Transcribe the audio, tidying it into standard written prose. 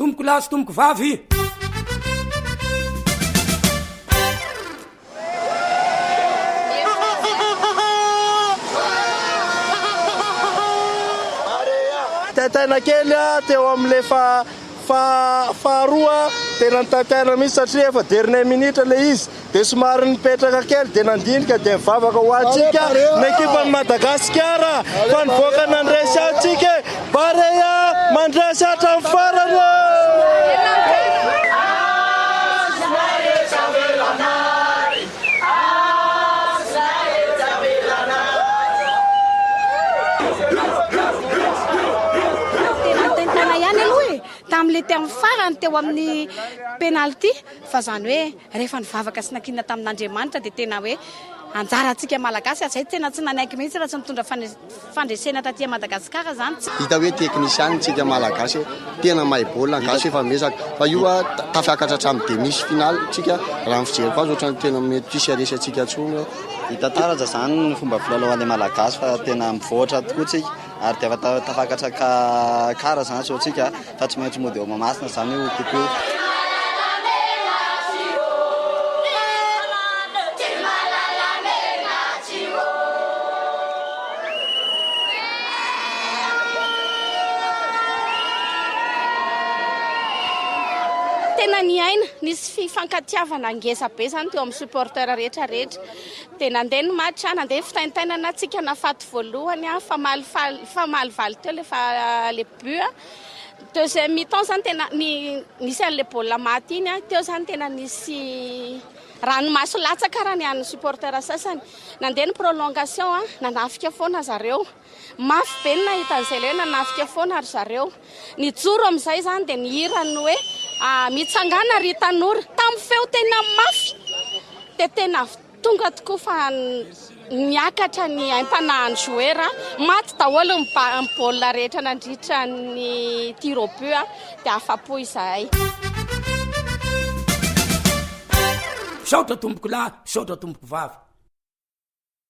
tomboko lahy sy tomboko vavy. Tena kely teo am'le faharoa tena nitantara mihitsy satria efa dernier minitra le izy dia somary nipetraka kely dia nandinika dia mivavaka ho antsika ny ekipany Madagasikara fa nivoaka nandresy antsika Barea mandresy hatramin'ny farany. Tam'le teo amin'ny farany teo amin'ny penalty fa zany hoe rehefa nivavaka sy nakinana tamin'Andriamanitra dia tena hoe anjara antsika malagasy izay tena tsy nanaiky mihitsy raha tsy nitondra fandresena taty Madagasikara zany. Hita hoe teknisiany tsika malagasy tena mahay baolina gasy efa mesaka fa io tafiakatra hatramin'ny demi final tsika raha fijery fa ohatrany tena mety hisy aresy antsika tsony. Hita taratra zany ny fomba filalaovan'ny malagasy fa tena mivoatra tokoa tsika ary dia efa tafakatra kara zany so tsika fa tsy maintsy mody eo mamasina zany io kokoa. Tena ny aina nisy fifankatiavana ngesa be zany teo amin'ny supporter rehetra dia nandeha ny match nandeha fitaintainana antsika nafaty voalohany famaly valy teo le but. Deuxième mi-temps zany tena nisy an'le baolina maty iny teo zany tena nisy ranomaso latsaka raha ny an'ny supporter sasany. Nandeha ny prolongation nanafika foana zareo mafy be ny nahita an'izay le nanafika foana ary zareo nijoro amin'izay zany dia nihirany hoe mitsangana ry tanora tamin'ny feo tena mafy dia tena tonga tokoa fa niakatra ny aim-panahin'ny joueur maty daholo ny baolina rehetra nandritra ny tir au but dia afa-po izahay. Saotra tomboko lahy, saotra tomboko vavy.